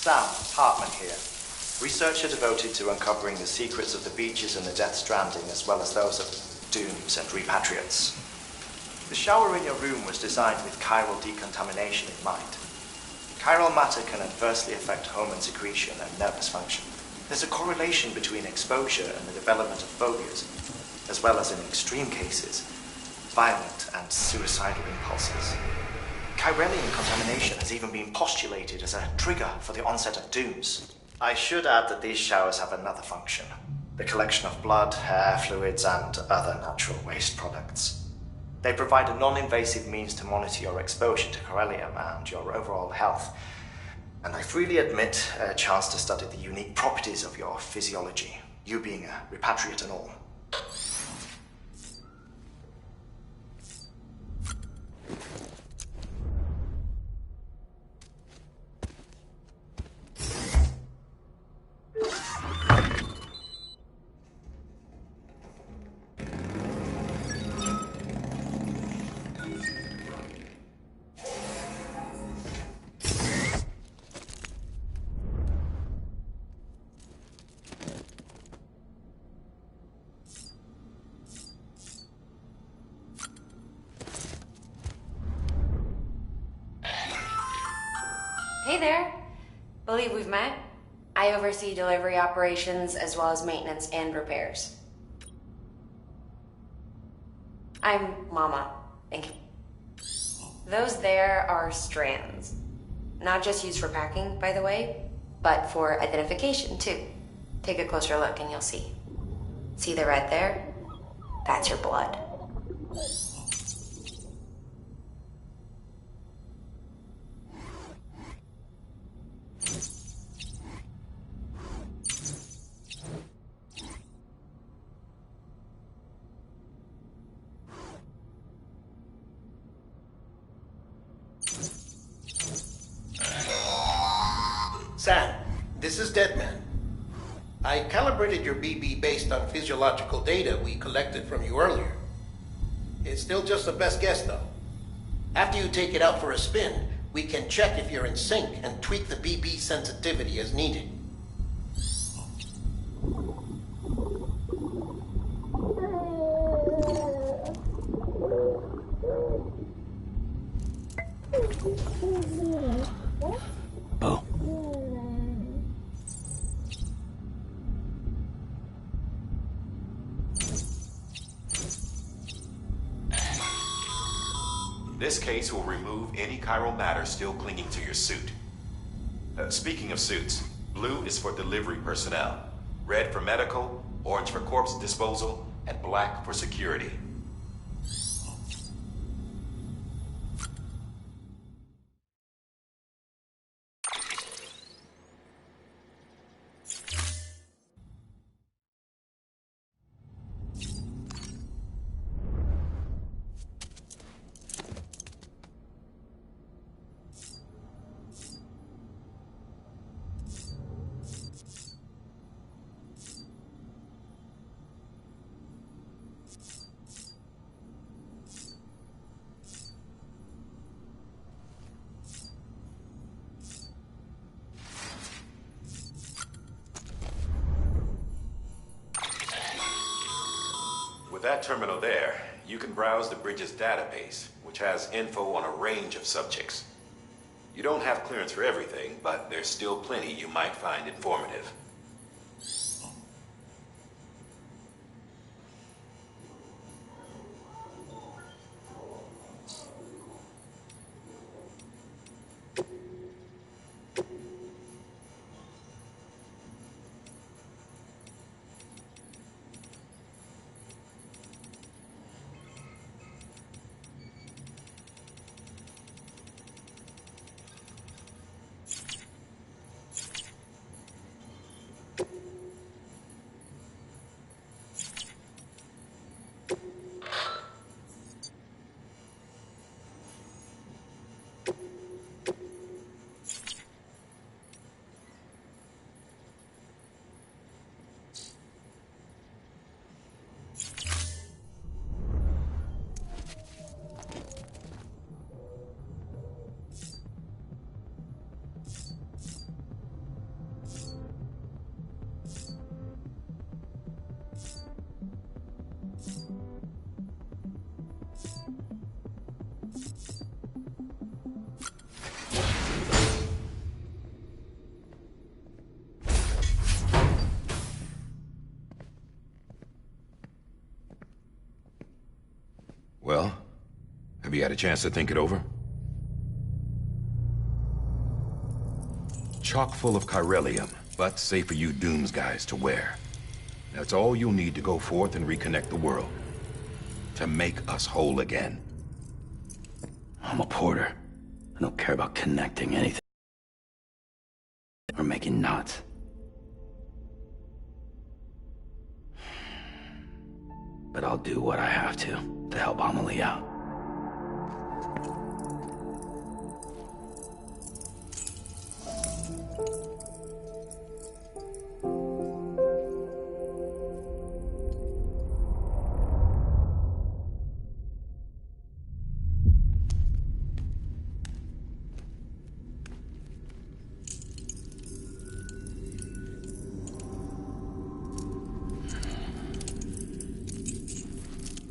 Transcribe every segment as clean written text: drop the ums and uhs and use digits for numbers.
Sam Hartman here, researcher devoted to uncovering the secrets of the beaches and the Death Stranding, as well as those of dooms and repatriates. The shower in your room was designed with chiral decontamination in mind. Chiral matter can adversely affect hormone secretion and nervous function. There's a correlation between exposure and the development of phobias, as well as in extreme cases, violent and suicidal impulses. Chiralian contamination has even been postulated as a trigger for the onset of dooms. I should add that these showers have another function: the collection of blood, hair, fluids, and other natural waste products. They provide a non-invasive means to monitor your exposure to chiralium and your overall health, and I freely admit a chance to study the unique properties of your physiology, you being a repatriate and all. Hey there. Believe we've met. I oversee delivery operations as well as maintenance and repairs. I'm Mama. Thank you. Those there are strands. Not just used for packing, by the way, but for identification too. Take a closer look and you'll see. See the red there? That's your blood. Sam, this is Deadman. I calibrated your BB based on physiological data we collected from you earlier. It's still just a best guess, though. After you take it out for a spin, we can check if you're in sync and tweak the BB sensitivity as needed. Oh. This case will remove any chiral matter still clinging to your suit. Speaking of suits, blue is for delivery personnel, red for medical, orange for corpse disposal, and black for security. With that terminal there, you can browse the bridge's database, which has info on a range of subjects. You don't have clearance for everything, but there's still plenty you might find informative. Well, have you had a chance to think it over? Chock full of chiralium, but safe for you Dooms guys to wear. That's all you'll need to go forth and reconnect the world. To make us whole again. I'm a porter. I don't care about connecting anything. Or making knots. But I'll do what I have to help Amelie out.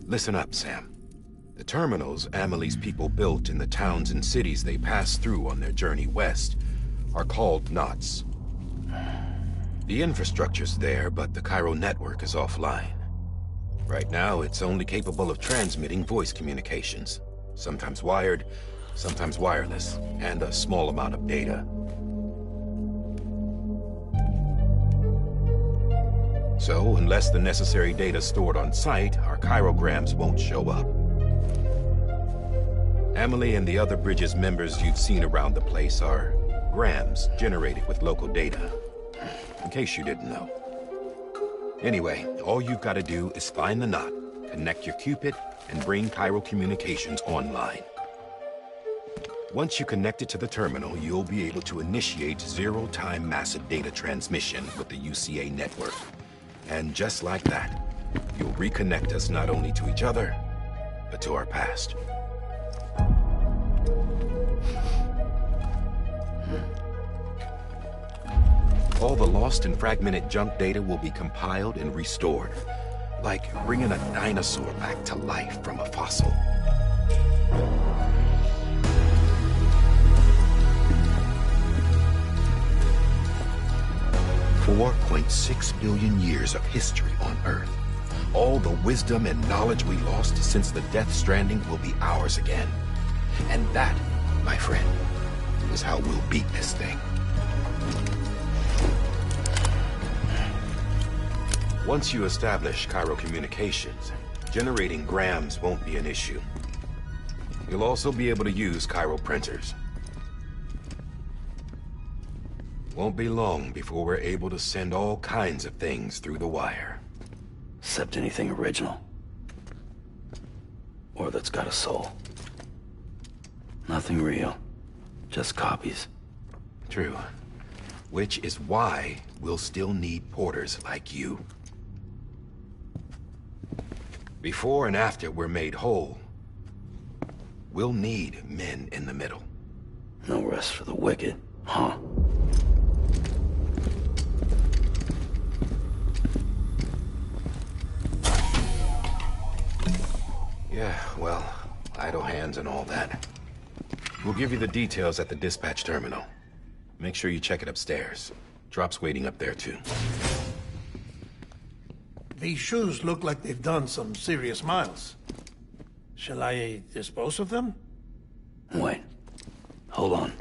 Listen up, Sam. The terminals Amelie's people built in the towns and cities they passed through on their journey west are called knots. The infrastructure's there, but the Cairo network is offline. Right now, it's only capable of transmitting voice communications, sometimes wired, sometimes wireless, and a small amount of data. So, unless the necessary data's stored on site, our chirograms won't show up. Amelie and the other Bridges members you've seen around the place are grams generated with local data. In case you didn't know. Anyway, all you've got to do is find the knot, connect your Cupid, and bring Cairo communications online. Once you connect it to the terminal, you'll be able to initiate zero-time massive data transmission with the UCA network. And just like that, you'll reconnect us not only to each other, but to our past. All the lost and fragmented junk data will be compiled and restored, like bringing a dinosaur back to life from a fossil. 4.6 billion years of history on Earth. All the wisdom and knowledge we lost since the Death Stranding will be ours again. And that, my friend, is how we'll beat this thing. Once you establish Cairo communications, generating grams won't be an issue. You'll also be able to use Cairo printers. Won't be long before we're able to send all kinds of things through the wire. Except anything original. Or that's got a soul. Nothing real. Just copies. True. Which is why we'll still need porters like you. Before and after we're made whole, we'll need men in the middle. No rest for the wicked, huh? Yeah, well, idle hands and all that. We'll give you the details at the dispatch terminal. Make sure you check it upstairs. Drop's waiting up there, too. These shoes look like they've done some serious miles. Shall I dispose of them? Wait. Hold on.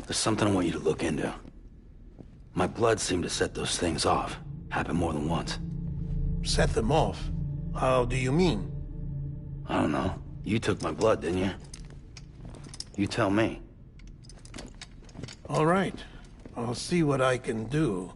There's something I want you to look into. My blood seemed to set those things off. Happened more than once. Set them off? How do you mean? I don't know. You took my blood, didn't you? You tell me. All right. I'll see what I can do.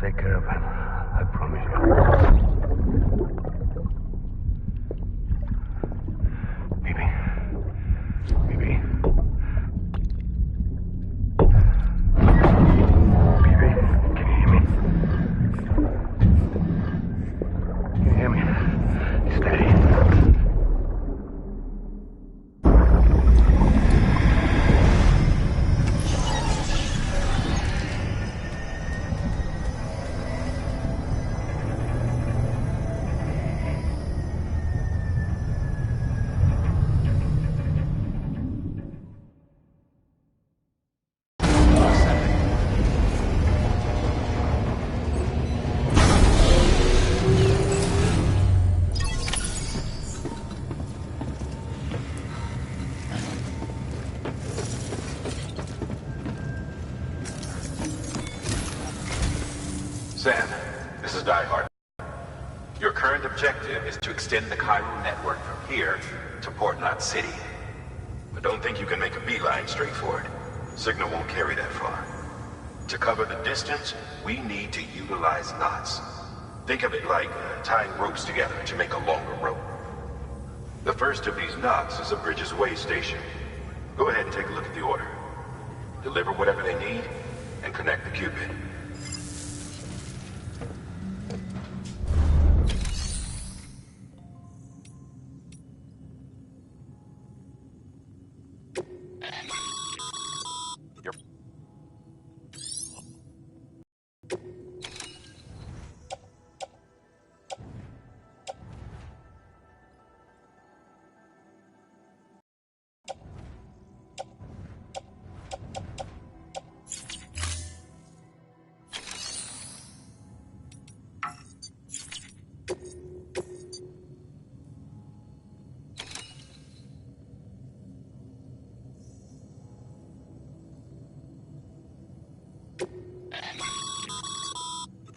Take care of him. I promise you. Sam, this is Die Hard. Your current objective is to extend the chiral network from here to Port Knot City. But don't think you can make a beeline straight for it. Signal won't carry that far. To cover the distance, we need to utilize knots. Think of it like tying ropes together to make a longer rope. The first of these knots is a Bridges Way station. Go ahead and take a look at the order. Deliver whatever they need, and connect the Cupid.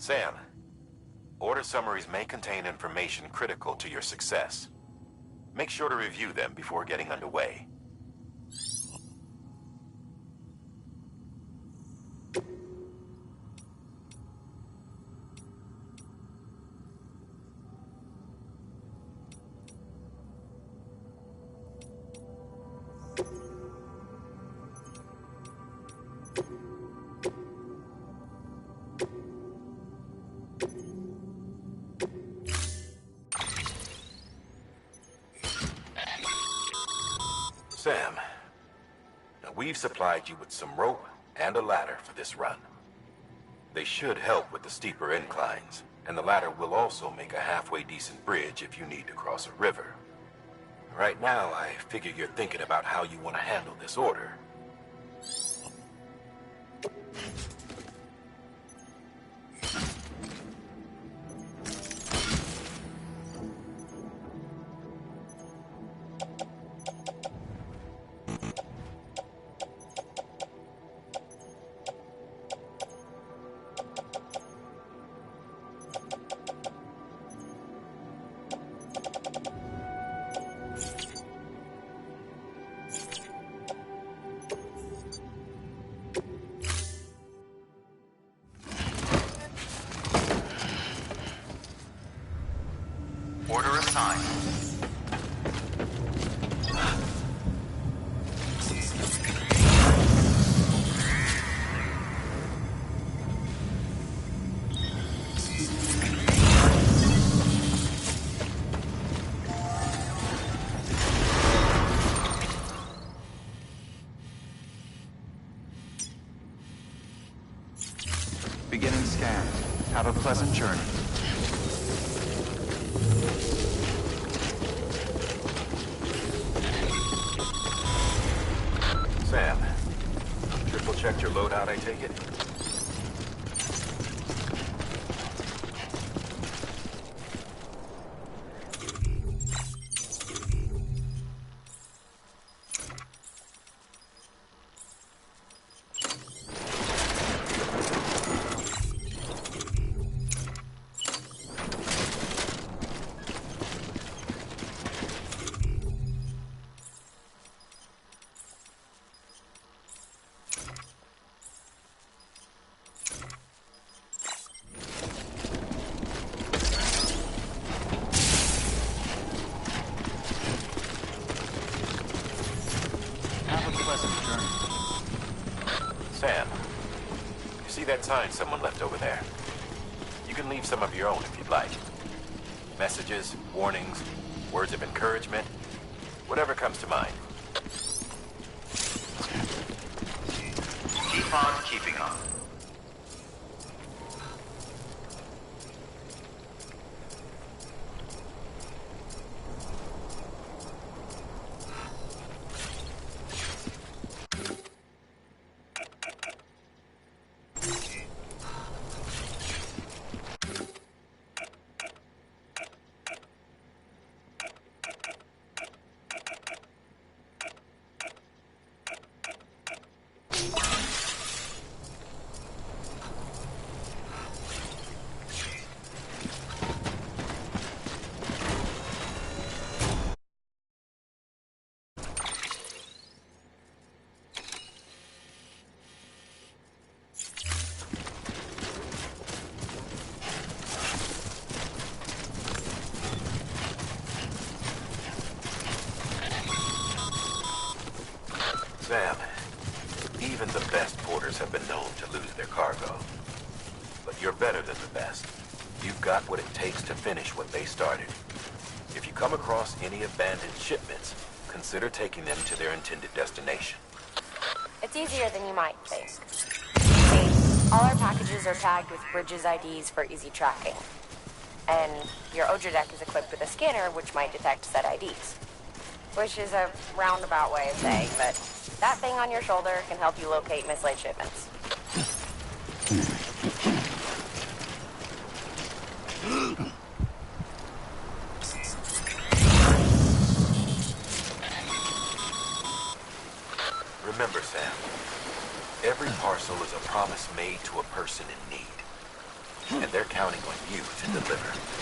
Sam, order summaries may contain information critical to your success. Make sure to review them before getting underway. Sam, now we've supplied you with some rope and a ladder for this run. They should help with the steeper inclines, and the ladder will also make a halfway decent bridge if you need to cross a river. Right now, I figure you're thinking about how you want to handle this order. Order assigned. Beginning scan. Have a pleasant journey. Sam, triple checked your loadout, I take it? Sam, you see that sign someone left over there? You can leave some of your own if you'd like. Messages, warnings, words of encouragement, whatever comes to mind. Keep on keeping on. Even the best porters have been known to lose their cargo. But you're better than the best. You've got what it takes to finish what they started. If you come across any abandoned shipments, consider taking them to their intended destination. It's easier than you might think. See, all our packages are tagged with Bridges IDs for easy tracking. And your Odra deck is equipped with a scanner which might detect said IDs. Which is a roundabout way of saying that that thing on your shoulder can help you locate mislaid shipments. Remember, Sam, every parcel is a promise made to a person in need. And they're counting on you to deliver.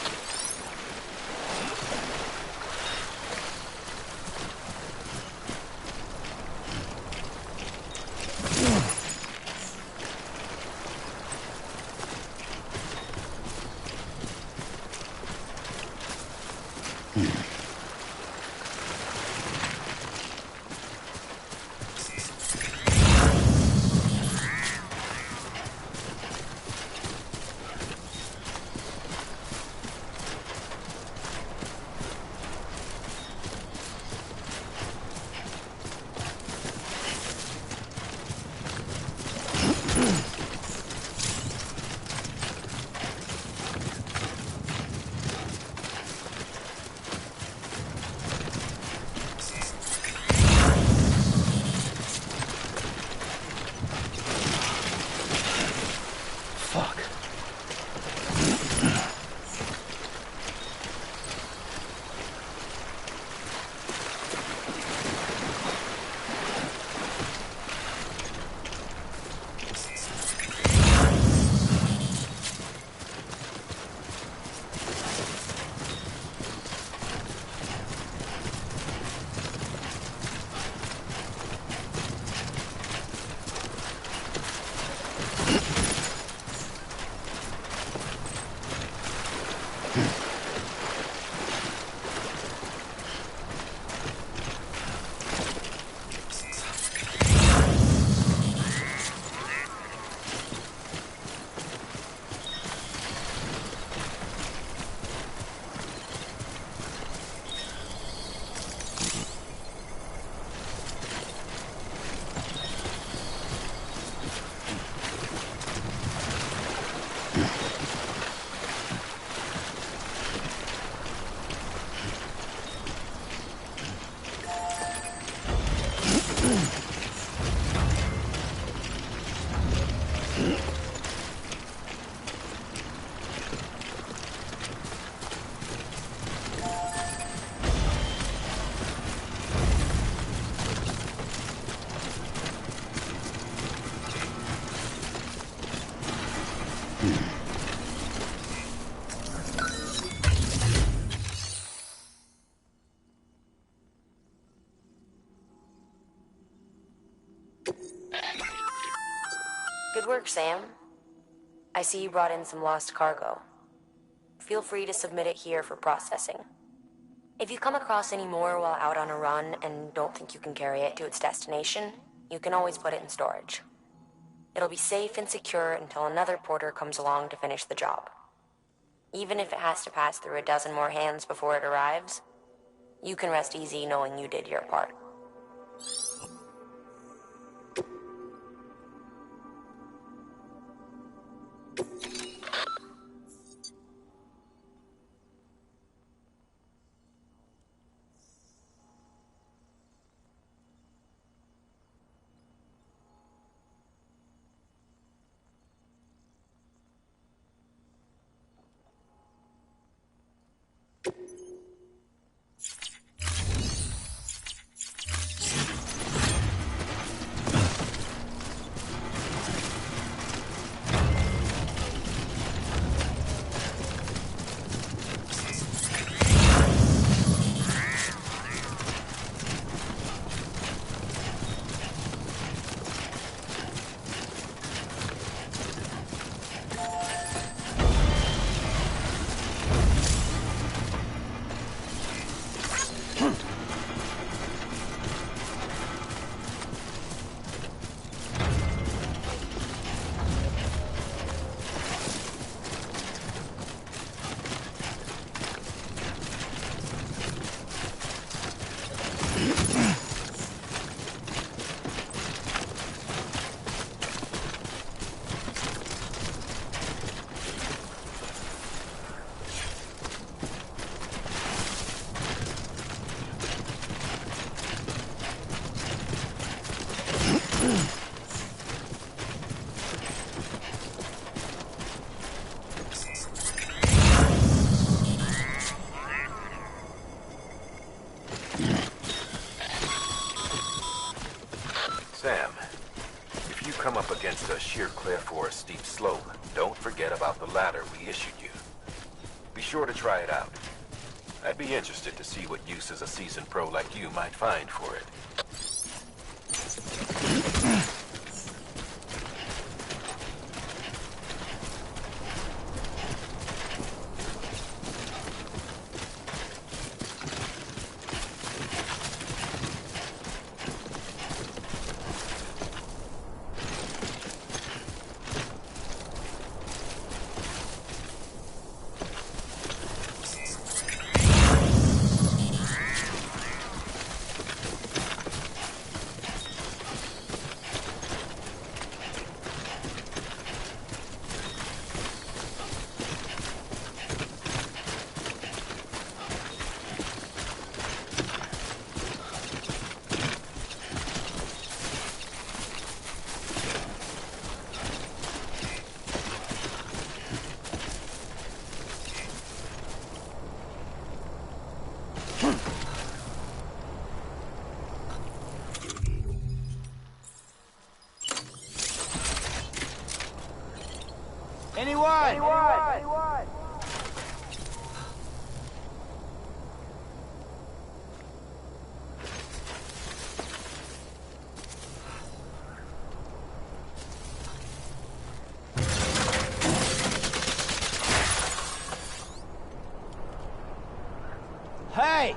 Good work, Sam. I see you brought in some lost cargo. Feel free to submit it here for processing. If you come across any more while out on a run and don't think you can carry it to its destination, you can always put it in storage. It'll be safe and secure until another porter comes along to finish the job. Even if it has to pass through a dozen more hands before it arrives, you can rest easy knowing you did your part. If you come up against a sheer cliff or a steep slope, don't forget about the ladder we issued you. Be sure to try it out. I'd be interested to see what uses a seasoned pro like you might find for it. Anyone? Hey!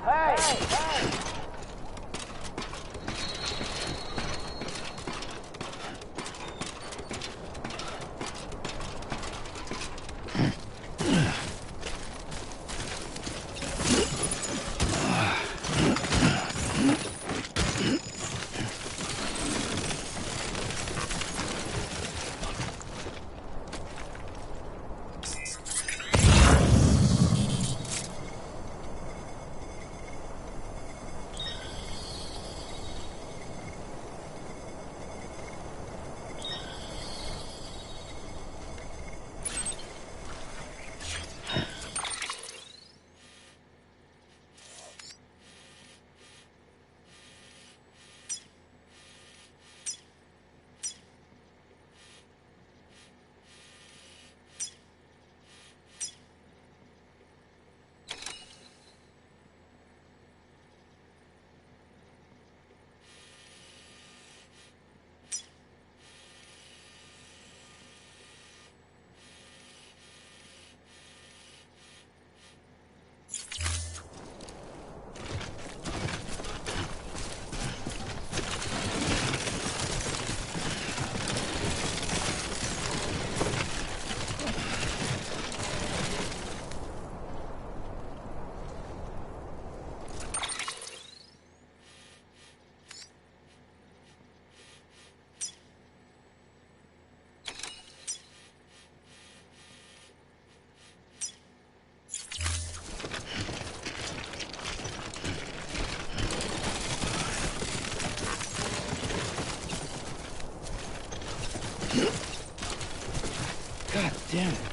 God damn it.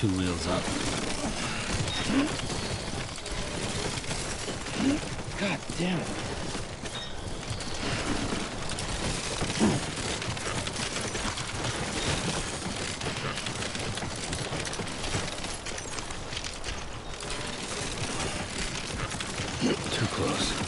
2 wheels up. God damn it. Too close.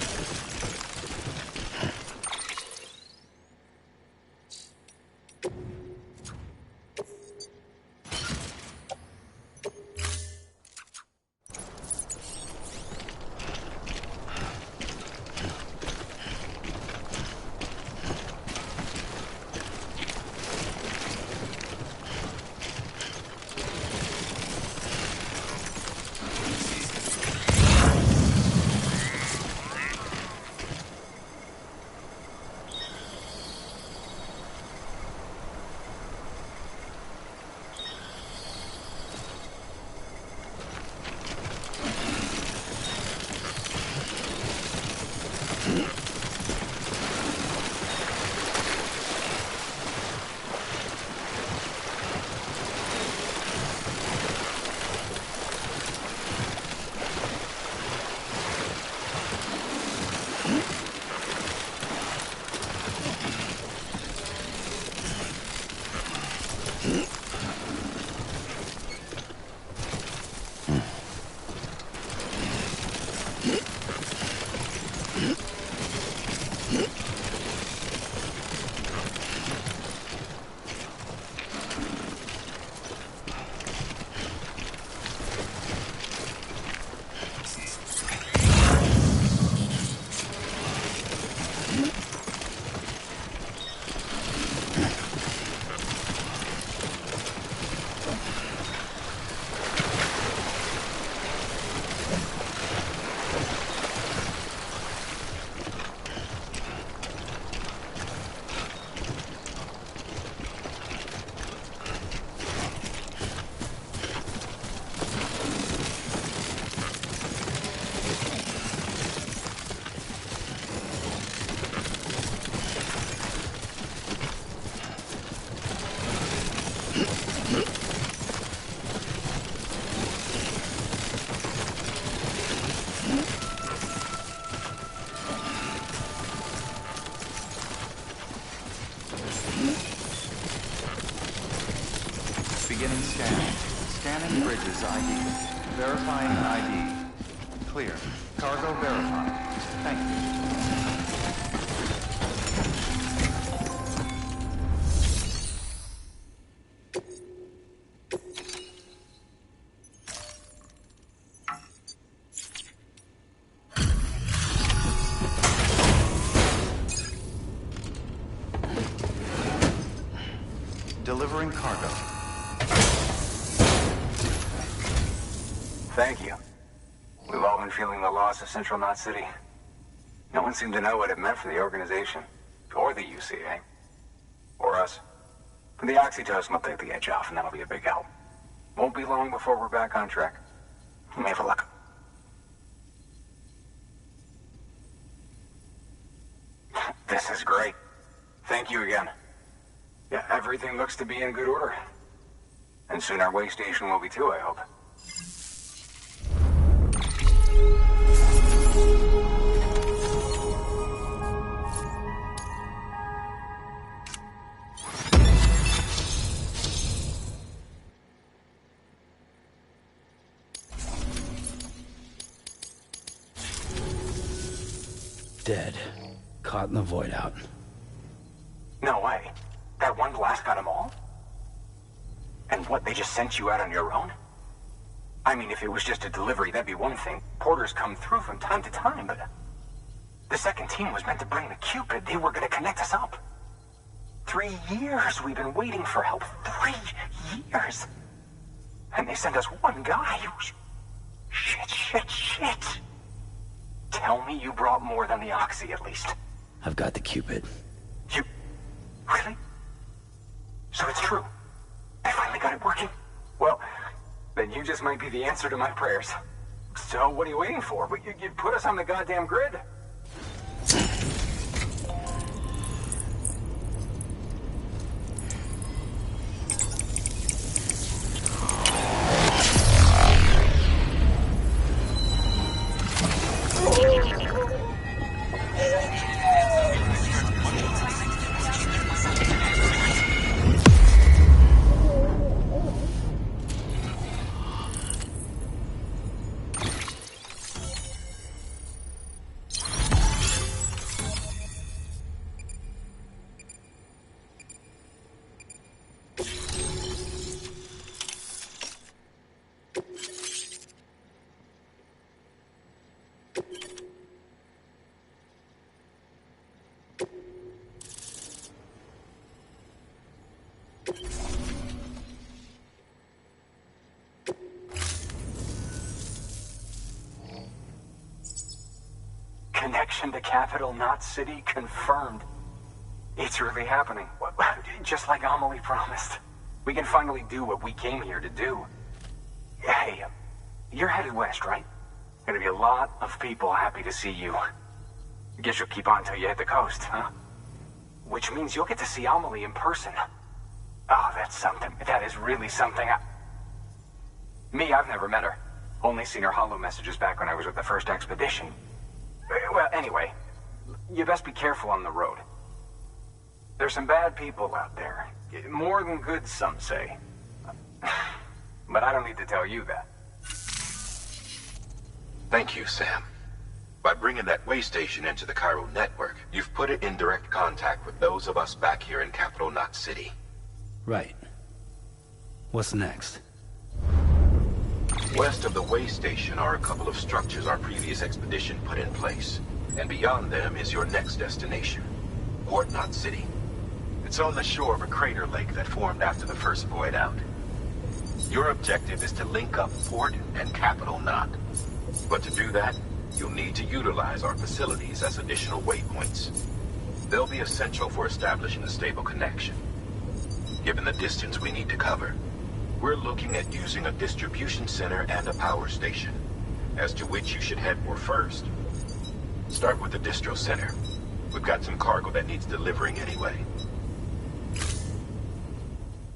Beginning scan. Scanning bridges ID. Verifying ID. Clear. Cargo verified. Thank you. Delivering cargo. Thank you. We've all been feeling the loss of Central Knot City. No one seemed to know what it meant for the organization, or the UCA, or us. But the oxytocin will take the edge off, and that'll be a big help. Won't be long before we're back on track. You may have a look. This is great. Thank you again. Yeah, everything looks to be in good order. And soon our way station will be too, I hope. Dead. Caught in the void out. No way. That one blast got them all? And what, they just sent you out on your own? I mean, if it was just a delivery, that'd be one thing. Porters come through from time to time, but... The second team was meant to bring the Cupid. They were gonna connect us up. 3 years we've been waiting for help. 3 years! And they sent us one guy. Shit. Tell me you brought more than the Oxy, at least. I've got the Cupid. You... Really? So it's true. I finally got it working. Well, then you just might be the answer to my prayers. So what are you waiting for? You put us on the goddamn grid. Connection to Capital Knot City confirmed. It's really happening. Just like Amelie promised. We can finally do what we came here to do. Hey, you're headed west, right? Gonna be a lot of people happy to see you. Guess you'll keep on till you hit the coast, huh? Which means you'll get to see Amelie in person. Oh, that's something. That is really something. Me, I've never met her. Only seen her holo messages back when I was with the first expedition. Well, anyway, you best be careful on the road. There's some bad people out there. More than good, some say. But I don't need to tell you that. Thank you, Sam. By bringing that way station into the Cairo network, you've put it in direct contact with those of us back here in Capital Knot City. Right. What's next? West of the way station are a couple of structures our previous expedition put in place. And beyond them is your next destination, Port Knot City. It's on the shore of a crater lake that formed after the first void out. Your objective is to link up Port and Capital Knot. But to do that, you'll need to utilize our facilities as additional waypoints. They'll be essential for establishing a stable connection. Given the distance we need to cover, we're looking at using a distribution center and a power station, as to which you should head for first. Start with the distro center. We've got some cargo that needs delivering anyway.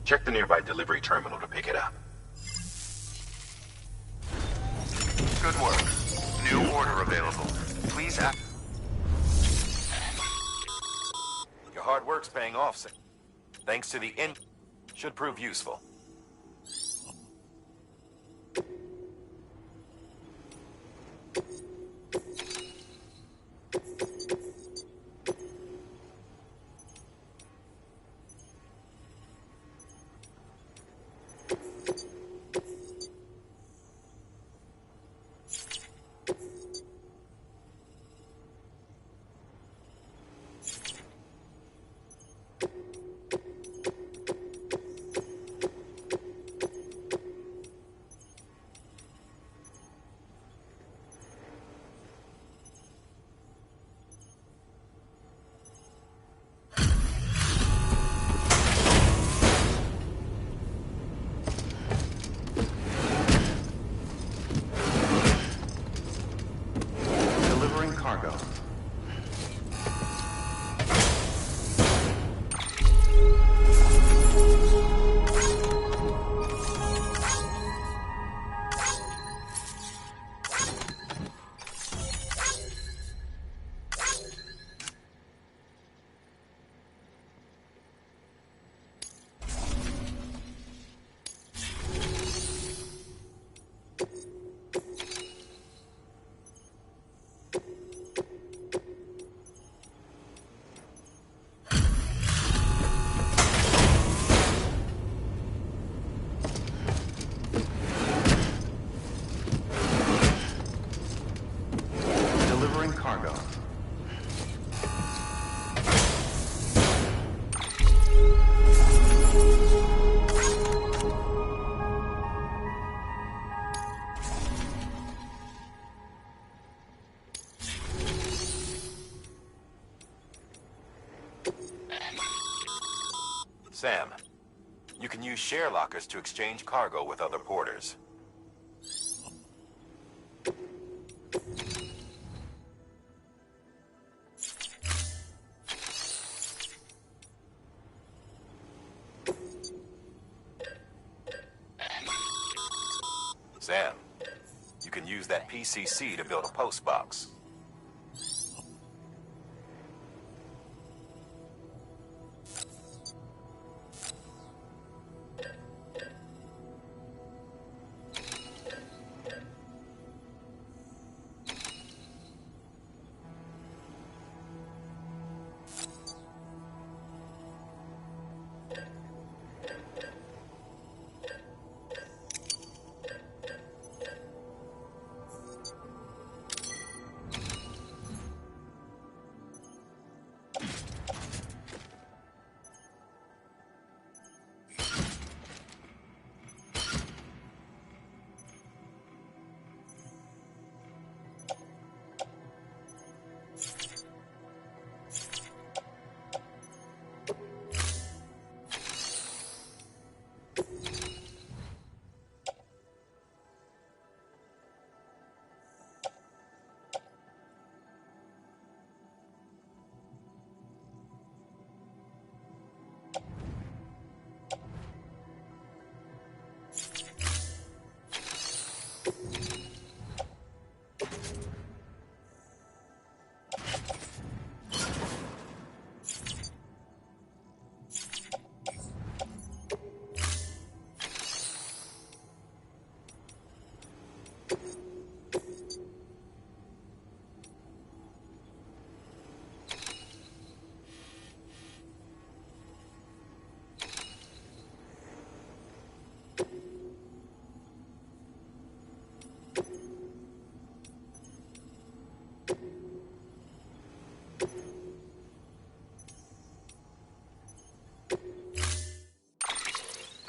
Check the nearby delivery terminal to pick it up. Good work. New order available. Please act. Your hard work's paying off, Sam. Thanks to the should prove useful. Delivering cargo. Delivering cargo. Sam, you can use share lockers to exchange cargo with other porters. Sam, you can use that PCC to build a post box.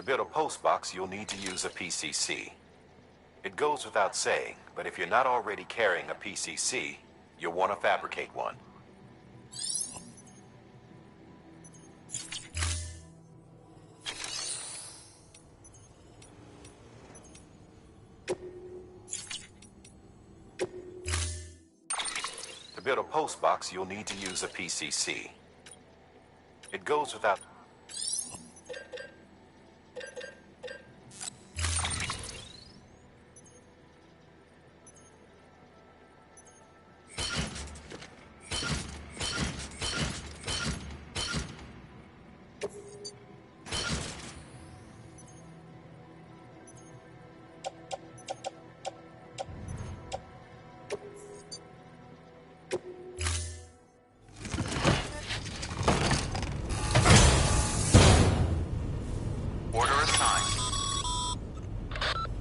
build a postbox, you'll need to use a PCC. It goes without saying, but if you're not already carrying a PCC, you'll want to fabricate one. To build a postbox, you'll need to use a PCC. It goes without...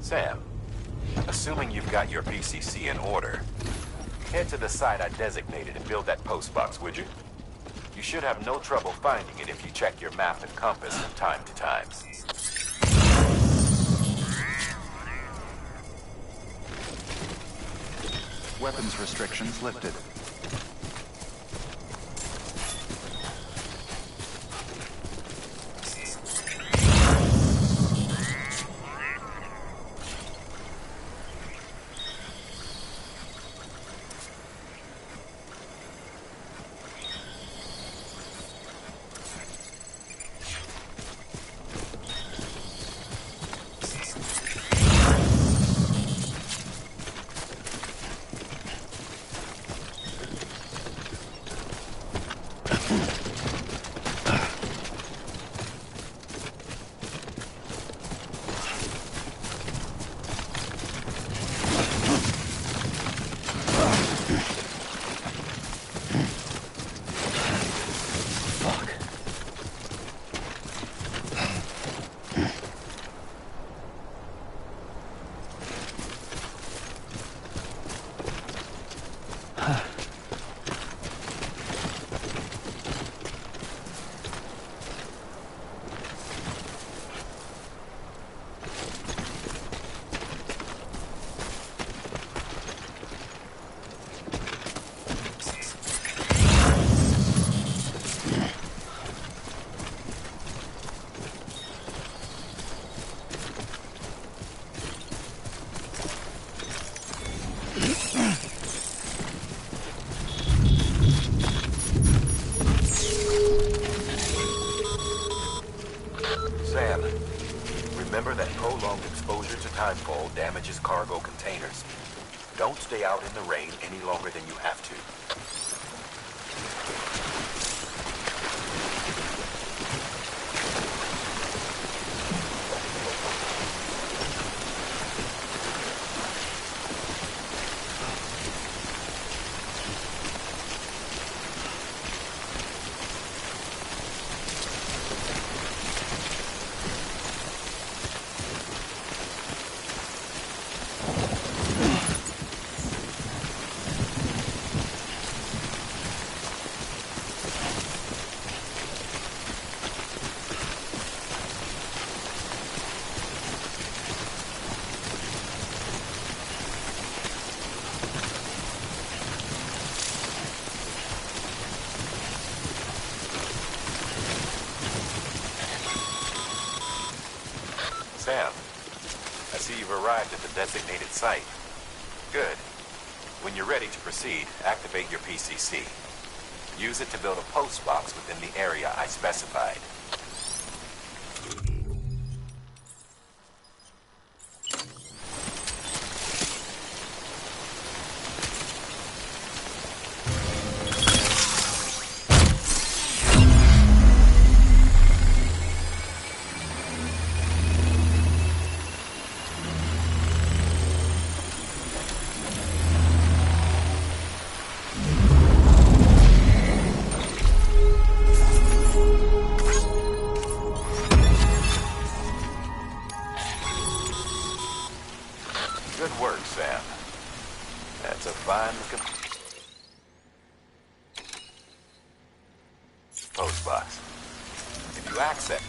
Sam, assuming you've got your PCC in order, head to the site I designated and build that postbox, would you? You should have no trouble finding it if you check your map and compass from time to time. Weapons restrictions lifted. Sam, remember that prolonged exposure to timefall damages cargo containers. Don't stay out in the rain any longer than you have to. Sam, I see you've arrived at the designated site. Good. When you're ready to proceed, activate your PCC. Use it to build a postbox within the area I specified. Good work, Sam. That's a fine-looking postbox. If you access...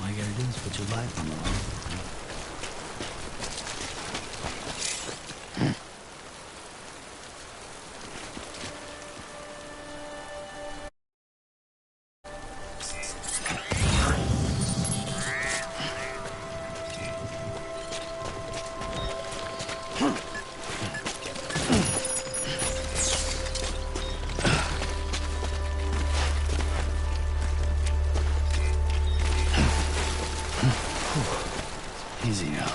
All you gotta do is put your life on the line. Easy now.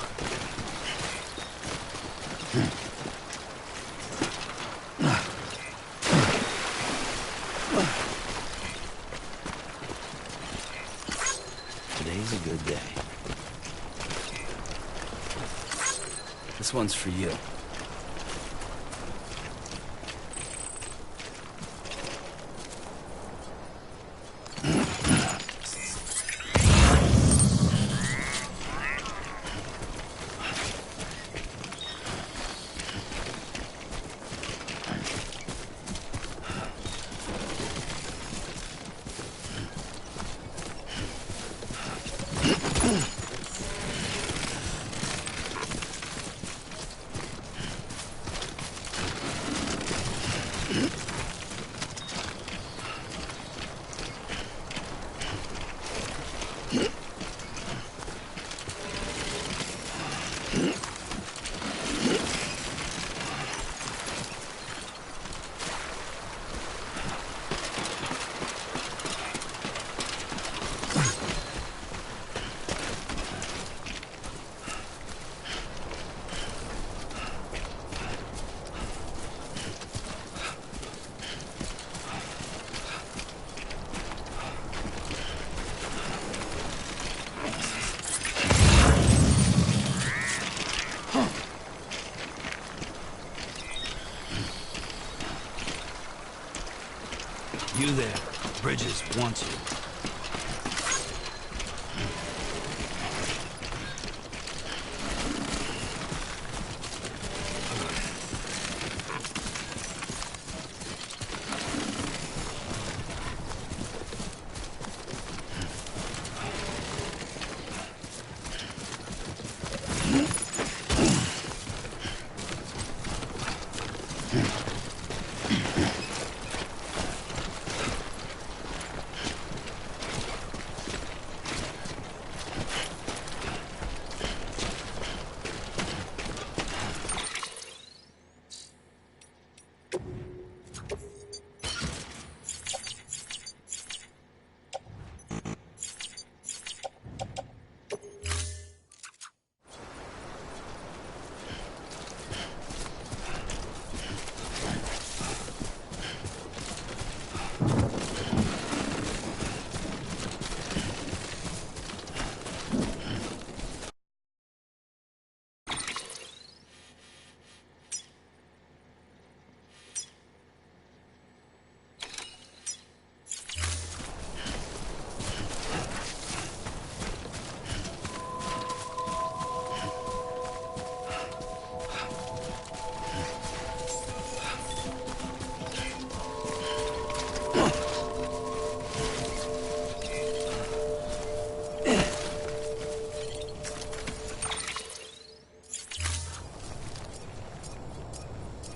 Today's a good day. This one's for you. You there. Bridges wants you.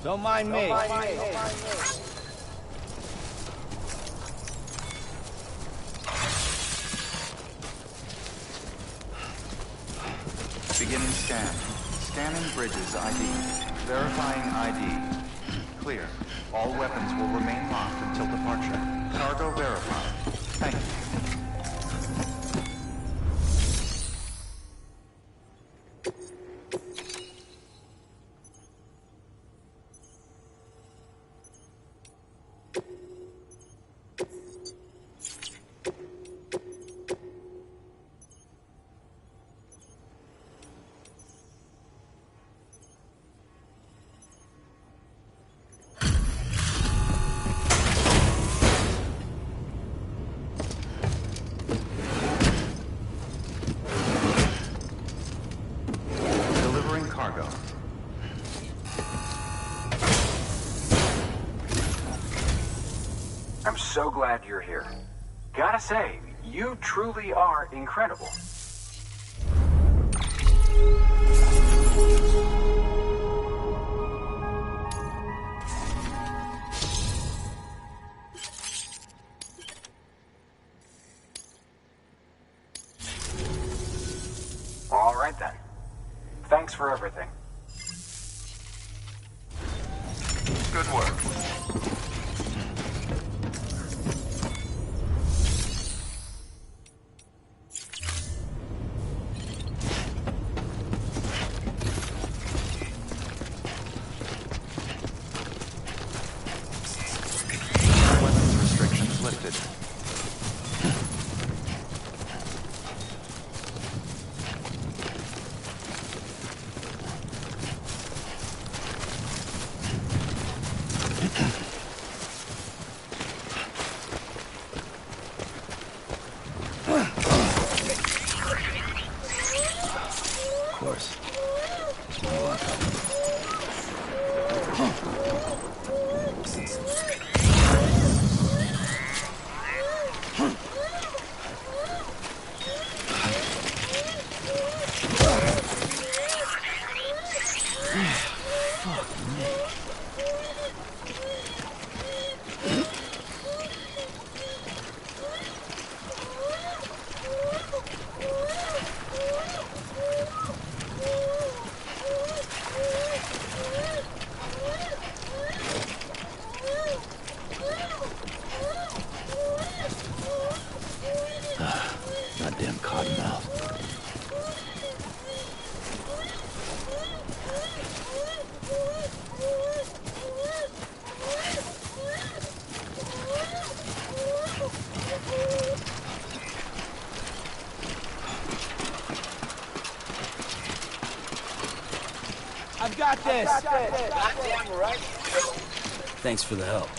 Don't mind me. Beginning scan. Scanning bridges ID. Verifying ID. Clear. All weapons will remain locked until departure. Cargo verified. Thank you. Cargo. I'm so glad you're here. Gotta say, you truly are incredible. All right then. Thanks for everything. Good work. Weapons restrictions lifted. Goddamn cottonmouth. I've got this. Goddamn right. Thanks for the help.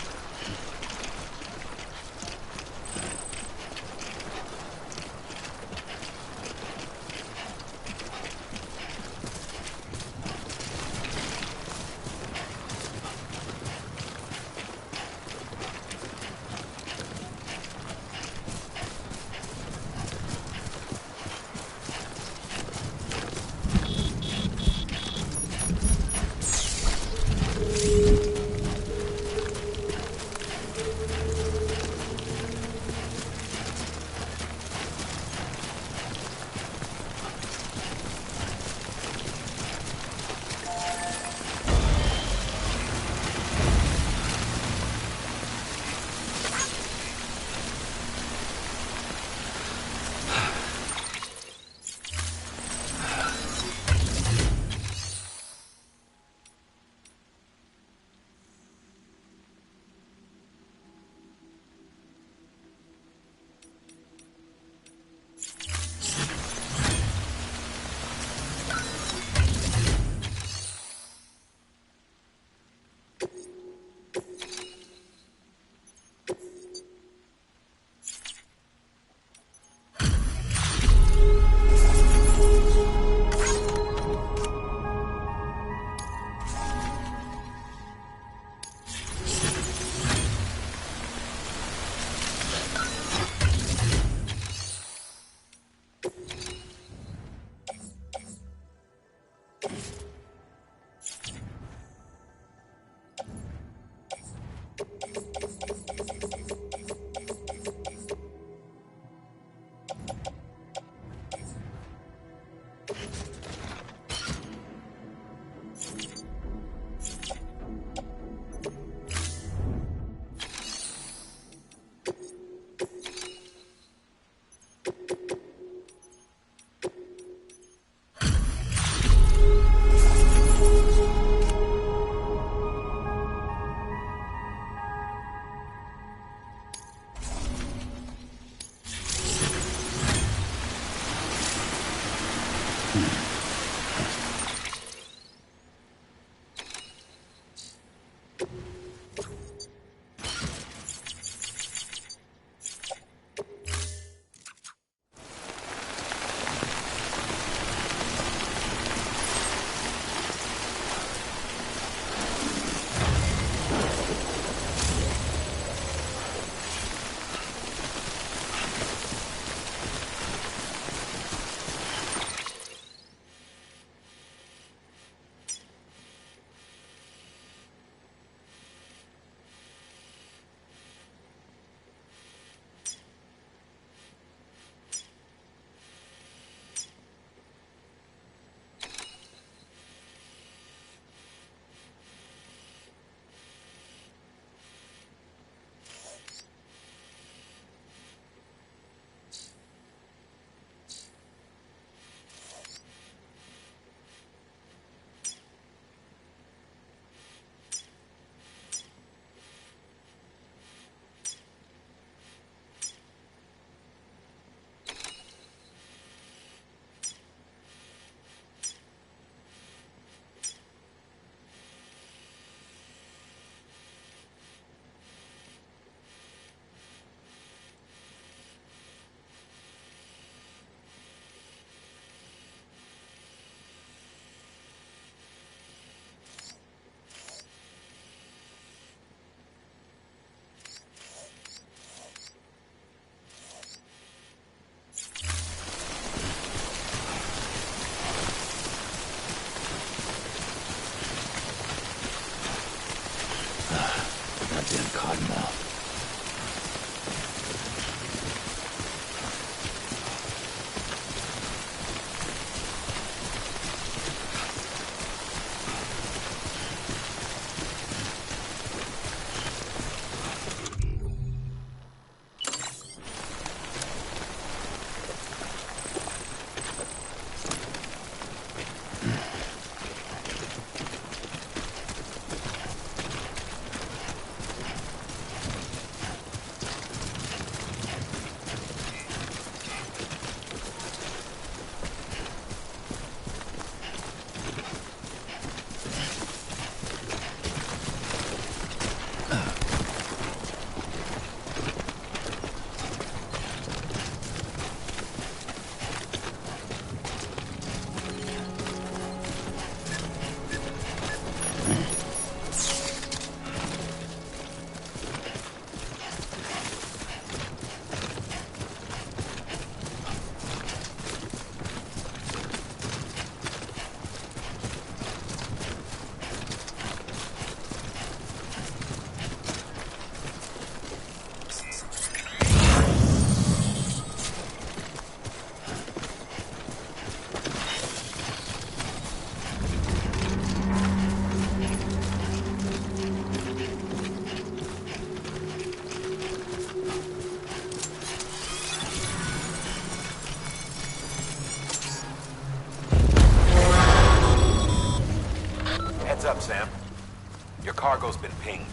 Cargo's been pinged.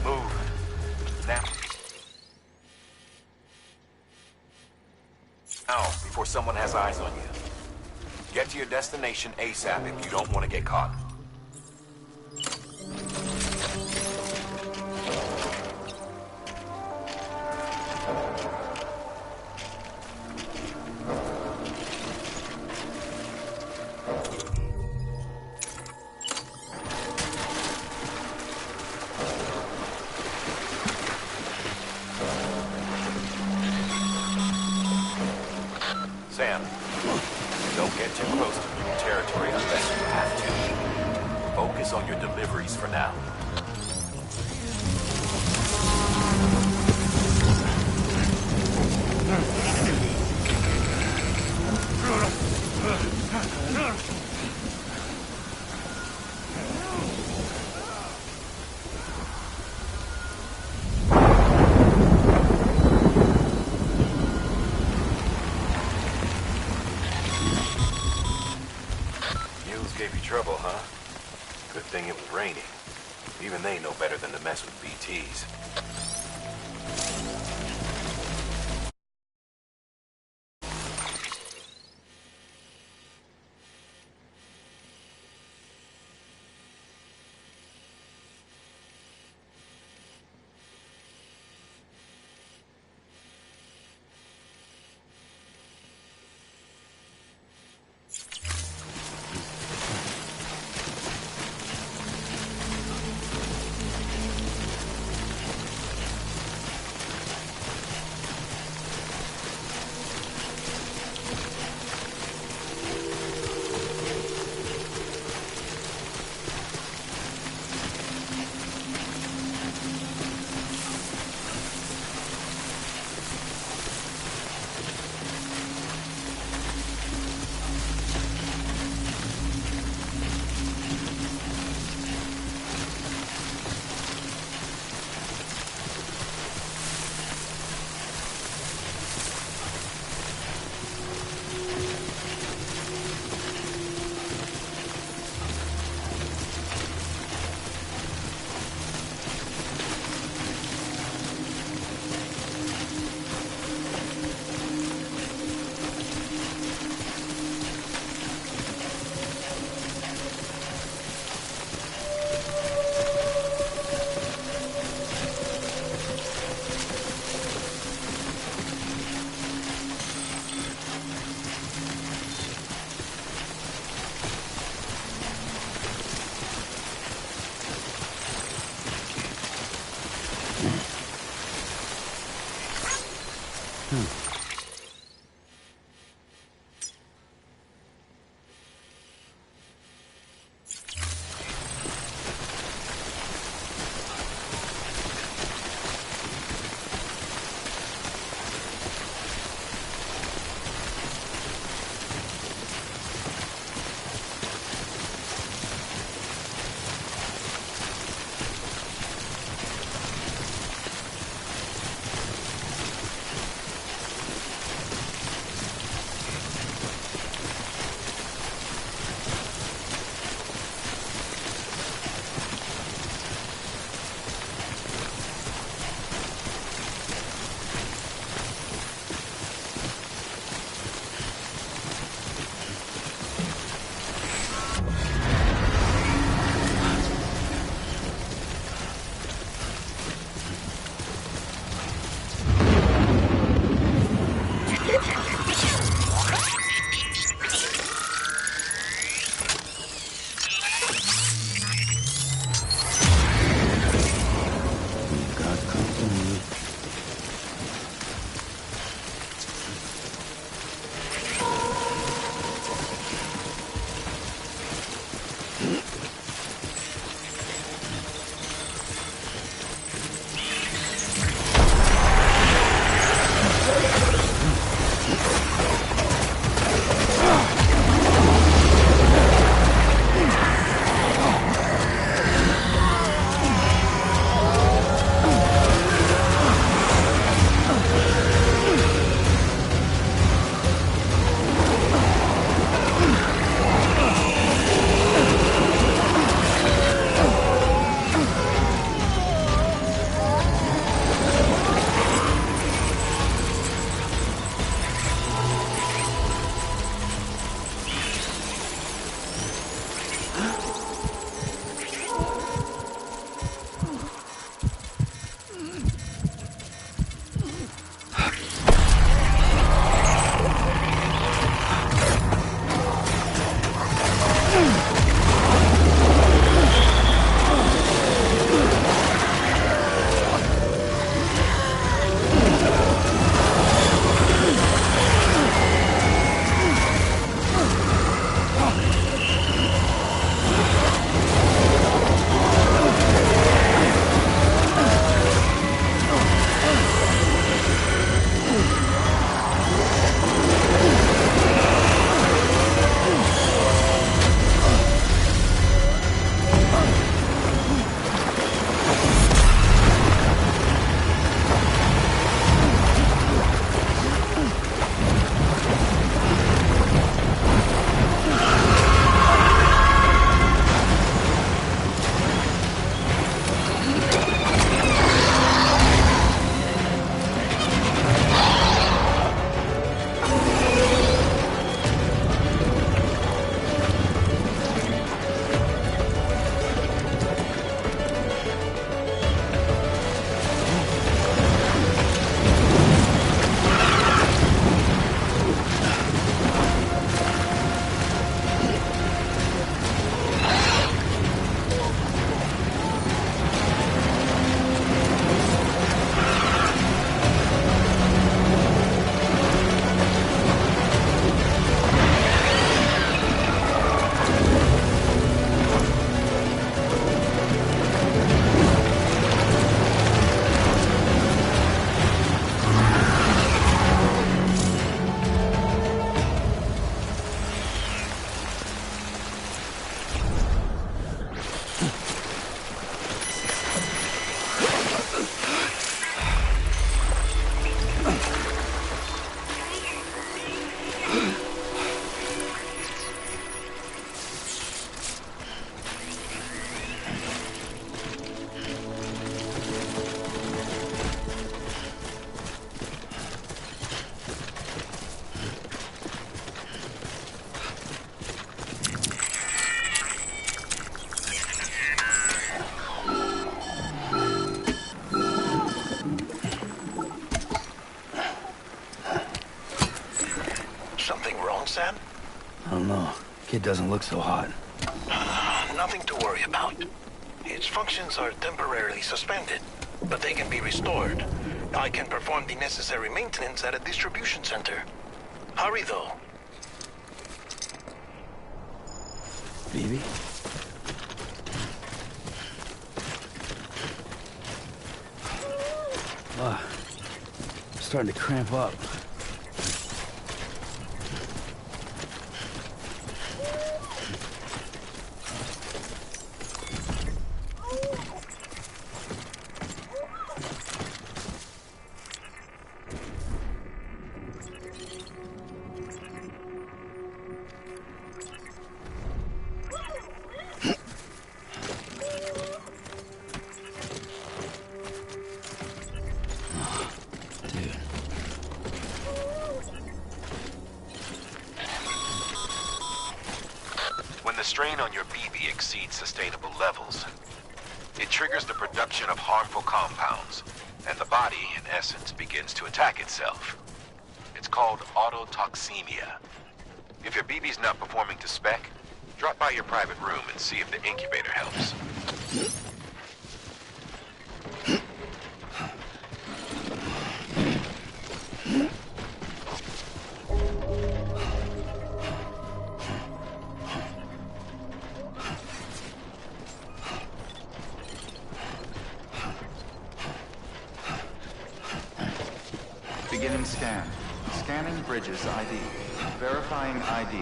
Move. Now. Now, before someone has eyes on you. Get to your destination ASAP if you don't want to get caught. Sam, don't get too close to new territory unless you have to. Focus on your deliveries for now. Gave you trouble, huh? Good thing it was raining. Even they know better than to mess with BTs. Something wrong, Sam? I don't know. Kid doesn't look so hot. Nothing to worry about. Its functions are temporarily suspended, but they can be restored. I can perform the necessary maintenance at a distribution center. Hurry, though. Phoebe? I'm starting to cramp up. When the strain on your BB exceeds sustainable levels, it triggers the production of harmful compounds, and the body, in essence, begins to attack itself. It's called autotoxemia. If your BB's not performing to spec, drop by your private room and see if the incubator helps. Beginning scan. Scanning bridges ID. Verifying ID.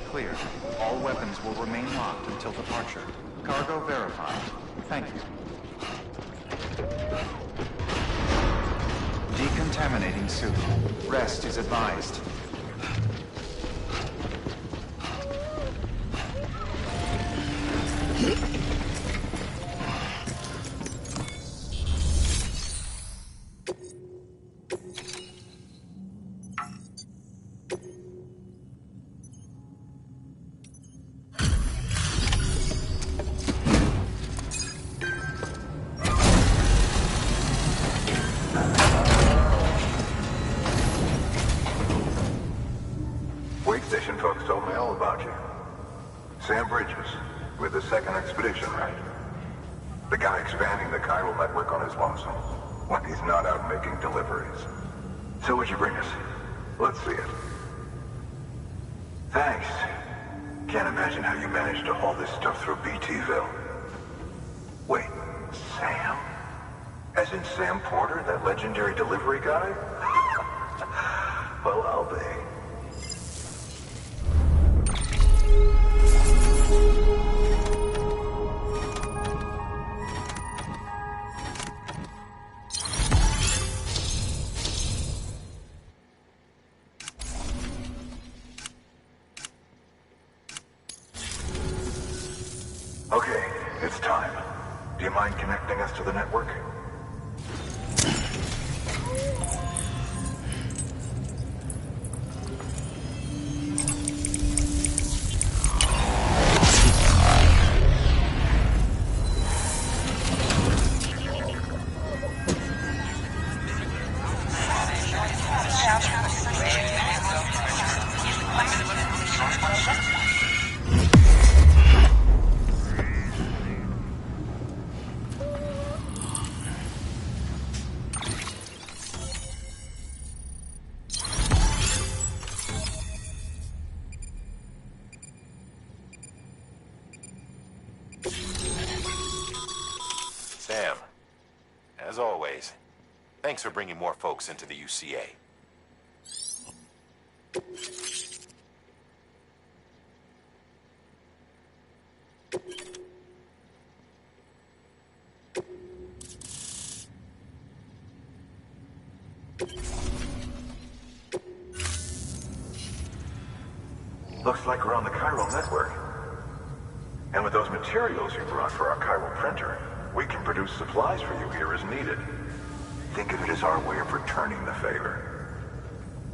Clear. All weapons will remain locked until departure. Cargo verified. Thank you. Decontaminating suit. Rest is advised. Wake station folks told me all about you. Sam Bridges, with the second expedition, right? The guy expanding the chiral network on his lonesome, when he's not out making deliveries. So what'd you bring us? Let's see it. Thanks. Can't imagine how you managed to haul this stuff through BTville. Wait, Sam? As in Sam Porter, that legendary delivery guy? Well, I'll be. Okay, it's time. Do you mind connecting us to the network? Sam, as always, thanks for bringing more folks into the UCA. Looks like we're on the chiral network. And with those materials you brought for our chiral printer, we can produce supplies for you here as needed. Think of it as our way of returning the favor.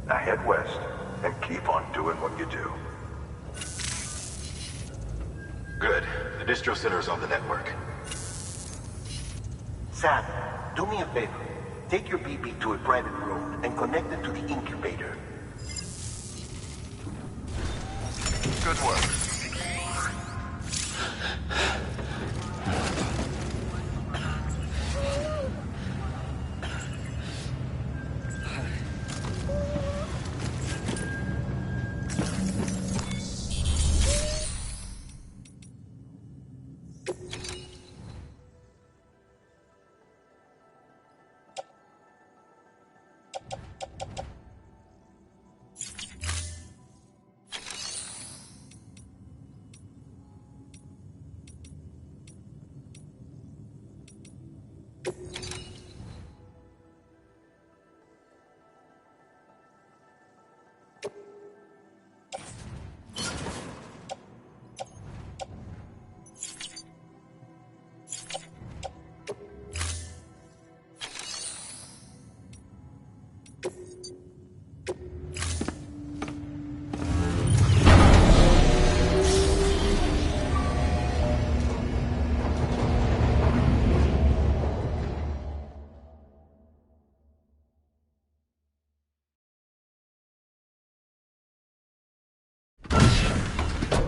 Now head west and keep on doing what you do. Good. The distro center is on the network. Sam, do me a favor. Take your BB to a private room and connect it to the incubator. Good work.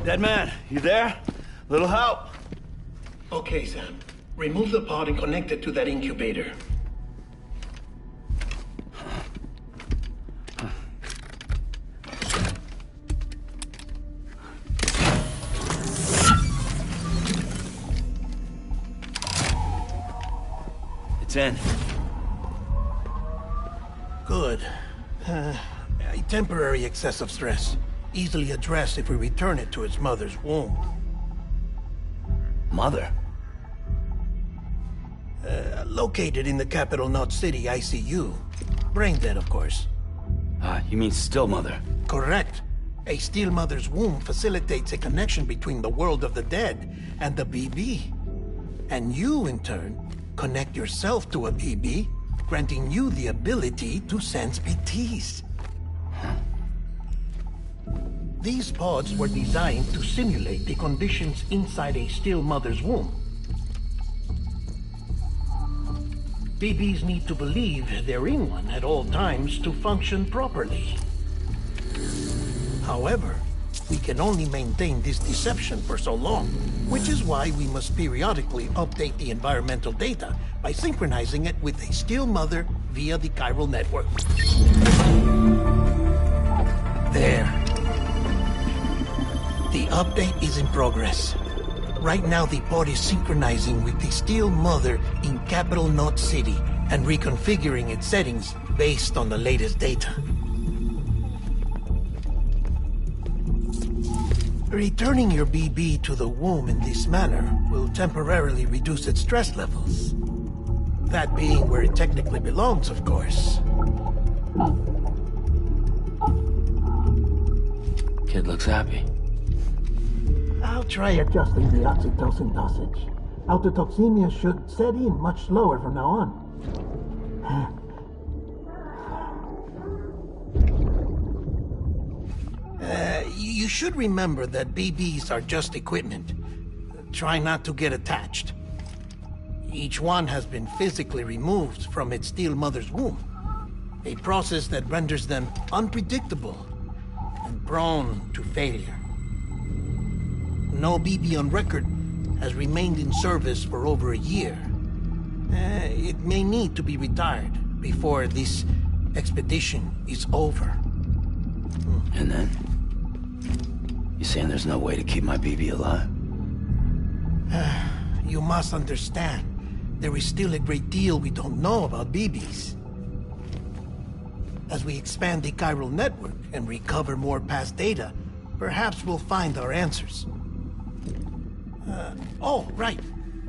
Dead man, you there? Little help? Okay, Sam. Remove the pod and connect it to that incubator. It's in. Good. A temporary excessive stress. Easily addressed if we return it to its mother's womb. Mother? Located in the capital Knot City ICU. Brain dead, of course. You mean still mother? Correct. A still mother's womb facilitates a connection between the world of the dead and the BB. And you, in turn, connect yourself to a BB, granting you the ability to sense BTs. These pods were designed to simulate the conditions inside a still mother's womb. BBs need to believe they're in one at all times to function properly. However, we can only maintain this deception for so long, which is why we must periodically update the environmental data by synchronizing it with a still mother via the chiral network. There. The update is in progress. Right now, the pod is synchronizing with the still mother in capital Knot City and reconfiguring its settings based on the latest data. Returning your BB to the womb in this manner will temporarily reduce its stress levels. That being where it technically belongs, of course. Kid looks happy. I'll try adjusting the oxytocin dosage. Autotoxemia should set in much slower from now on. You should remember that BBs are just equipment. Try not to get attached. Each one has been physically removed from its still mother's womb. A process that renders them unpredictable and prone to failure. No BB on record has remained in service for over a year. It may need to be retired before this expedition is over. And then? You saying there's no way to keep my BB alive? You must understand, there is still a great deal we don't know about BBs. As we expand the chiral network and recover more past data, perhaps we'll find our answers. Oh, right.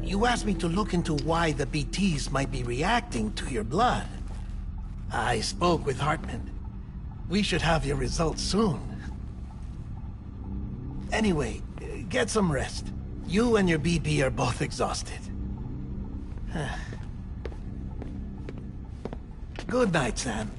You asked me to look into why the BTs might be reacting to your blood. I spoke with Hartman. We should have your results soon. Anyway, get some rest. You and your BP are both exhausted. Good night, Sam.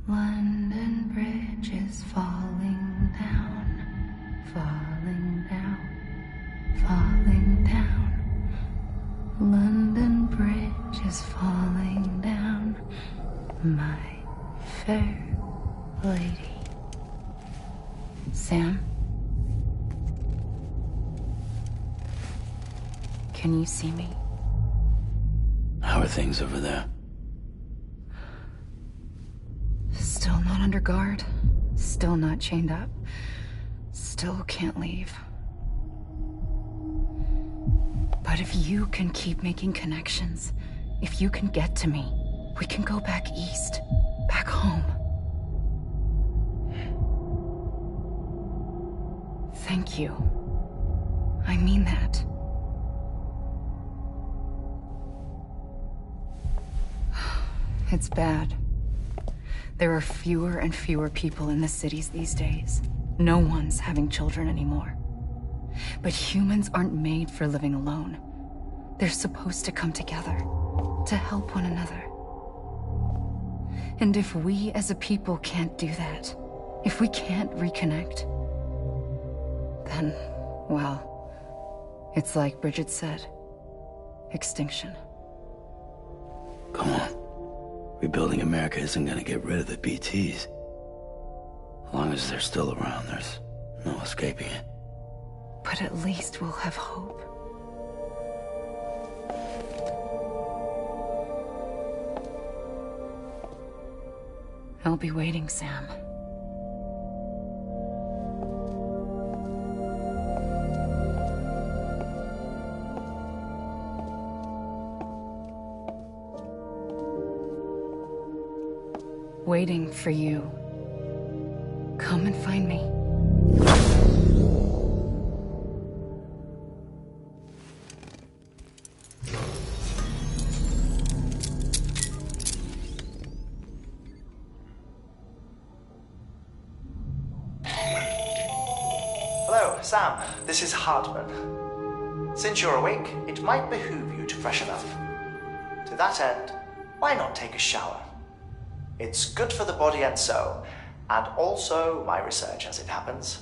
London Bridge is falling down, falling down, falling down. London Bridge is falling down, my fair lady. Sam? Can you see me? How are things over there? Still not under guard. Still not chained up. Still can't leave. But if you can keep making connections, if you can get to me, we can go back east. Back home. Thank you. I mean that. It's bad. There are fewer and fewer people in the cities these days. No one's having children anymore. But humans aren't made for living alone. They're supposed to come together, to help one another. And if we as a people can't do that, if we can't reconnect, then, well, it's like Bridget said, extinction. Come on. Rebuilding America isn't gonna get rid of the BTs. As long as they're still around, there's no escaping it. But at least we'll have hope. I'll be waiting, Sam. Waiting for you. Come and find me. Hello, Sam. This is Hartman. Since you're awake, it might behoove you to freshen up. To that end, why not take a shower? It's good for the body and soul, and also my research as it happens.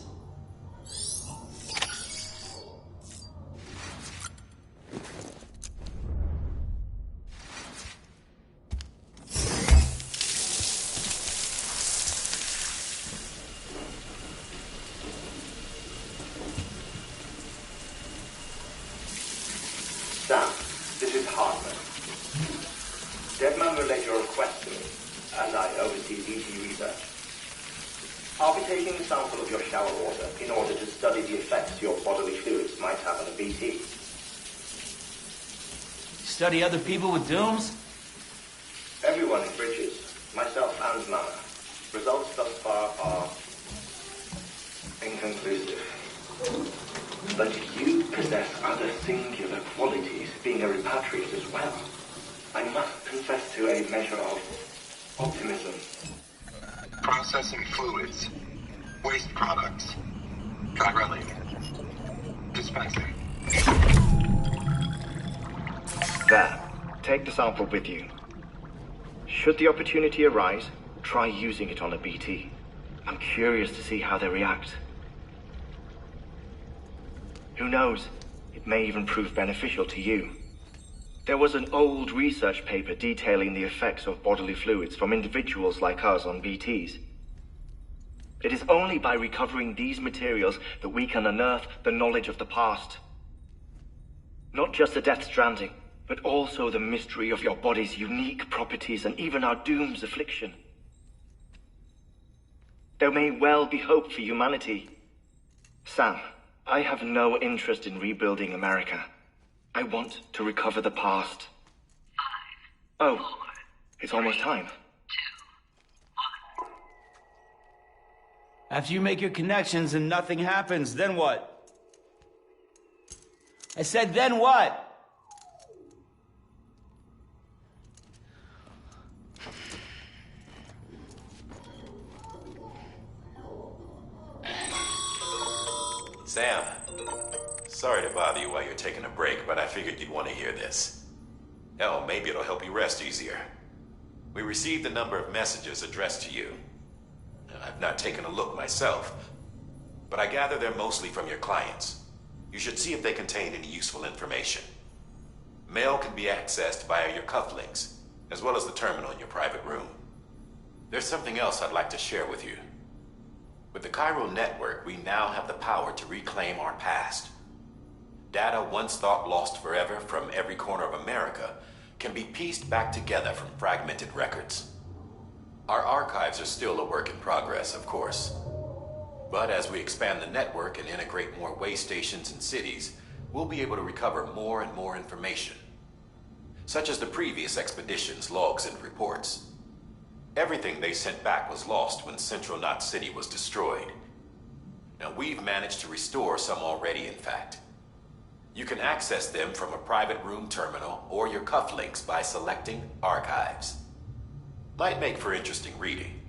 Sam, this is Hartman. Deadman relayed your request to me, as I oversee BT research. I'll be taking a sample of your shower water in order to study the effects your bodily fluids might have on a BT. Study other people with dooms? Everyone in Bridges, myself and Mama. Results thus far are inconclusive. But you possess other singular qualities, being a repatriate as well. I must confess to a measure of optimism. Processing fluids. Waste products. Drilling. Dispensing. There. Take the sample with you. Should the opportunity arise, try using it on a BT. I'm curious to see how they react. Who knows? It may even prove beneficial to you. There was an old research paper detailing the effects of bodily fluids from individuals like us on BTs. It is only by recovering these materials that we can unearth the knowledge of the past. Not just the Death Stranding, but also the mystery of your body's unique properties and even our doom's affliction. there may well be hope for humanity. Sam, I have no interest in rebuilding America. I want to recover the past. 5, 4, oh, it's almost time. 2, 1. After you make your connections and nothing happens, then what? I said, then what? Sam, sorry to bother you while you're taking a break, but I figured you'd want to hear this. Hell, maybe it'll help you rest easier. We received a number of messages addressed to you. I've not taken a look myself, but I gather they're mostly from your clients. You should see if they contain any useful information. Mail can be accessed via your cufflinks, as well as the terminal in your private room. There's something else I'd like to share with you. With the Chiral Network, we now have the power to reclaim our past. Data once thought lost forever from every corner of America can be pieced back together from fragmented records. Our archives are still a work in progress, of course. But as we expand the network and integrate more way stations and cities, we'll be able to recover more and more information, such as the previous expedition's logs and reports. Everything they sent back was lost when Central Knot City was destroyed. Now, we've managed to restore some already, in fact. You can access them from a private room terminal or your cufflinks by selecting Archives. Might make for interesting reading.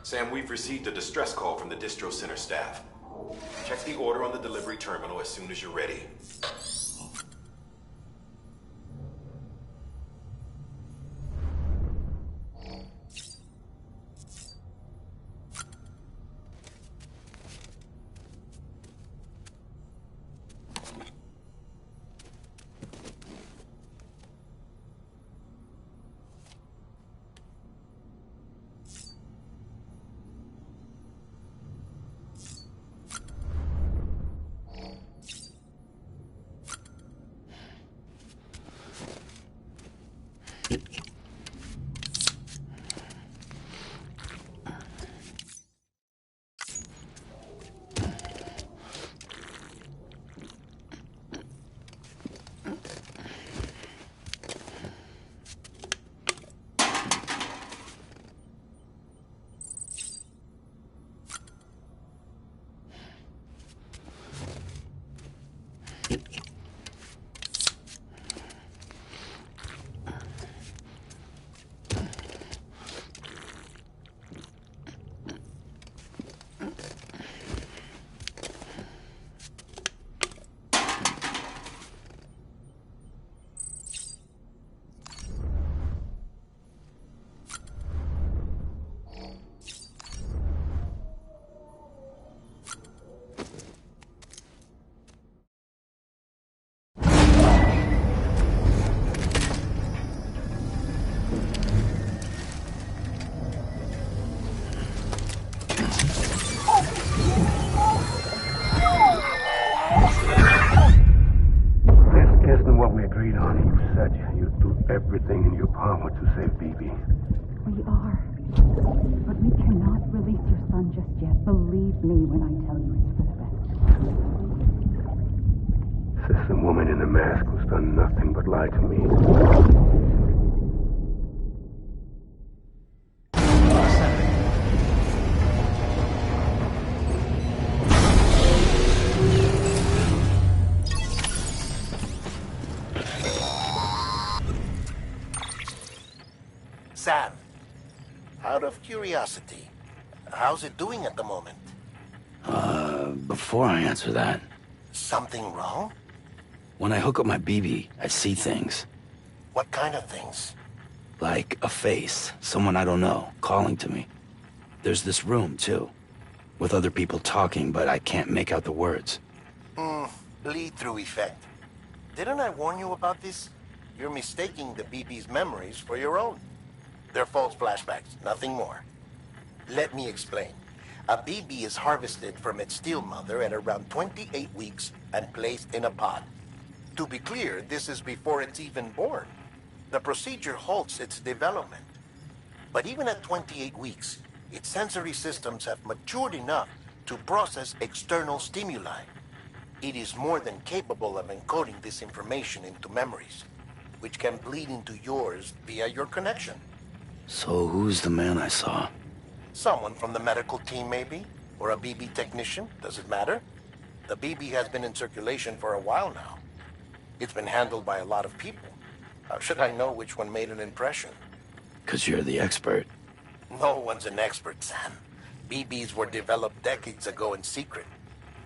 Sam, we've received a distress call from the distro center staff. Check the order on the delivery terminal as soon as you're ready. Everything in your power to save BB. We are. But we cannot release your son just yet. Believe me when I tell you it's for the best. Says the woman in the mask who's done nothing but lie to me. Sam, out of curiosity, how's it doing at the moment? Before I answer that... Something wrong? When I hook up my BB, I see things. What kind of things? Like a face, someone I don't know, calling to me. There's this room, too, with other people talking, but I can't make out the words. Bleed-through effect. Didn't I warn you about this? You're mistaking the BB's memories for your own. They're false flashbacks, nothing more. Let me explain. A BB is harvested from its steel mother at around 28 weeks and placed in a pod. To be clear, this is before it's even born. The procedure halts its development. But even at 28 weeks, its sensory systems have matured enough to process external stimuli. It is more than capable of encoding this information into memories, which can bleed into yours via your connection. So who's the man I saw? Someone from the medical team, maybe? Or a BB technician? Does it matter? The BB has been in circulation for a while now. It's been handled by a lot of people. How should I know which one made an impression? 'Cause you're the expert. No one's an expert, Sam. BBs were developed decades ago in secret.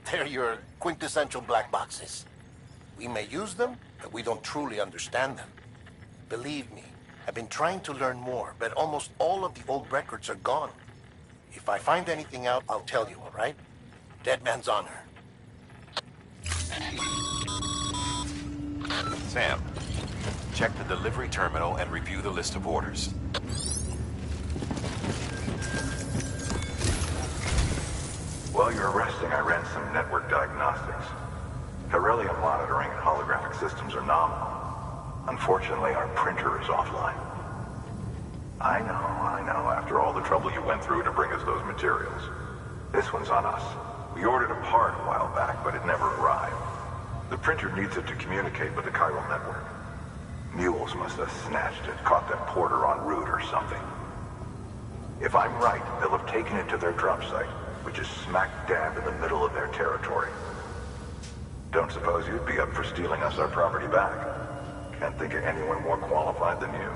They're your quintessential black boxes. We may use them, but we don't truly understand them. Believe me, I've been trying to learn more, but almost all of the old records are gone. If I find anything out, I'll tell you, all right? Dead man's honor. Sam, check the delivery terminal and review the list of orders. While you're resting, I ran some network diagnostics. Beryllium monitoring and holographic systems are nominal. Unfortunately, our printer is offline. I know. After all the trouble you went through to bring us those materials. This one's on us. We ordered a part a while back, but it never arrived. The printer needs it to communicate with the chiral network. Mules must have snatched it, caught that porter en route or something. If I'm right, they'll have taken it to their drop site, which is smack dab in the middle of their territory. Don't suppose you'd be up for stealing us our property back? Can't think of anyone more qualified than you.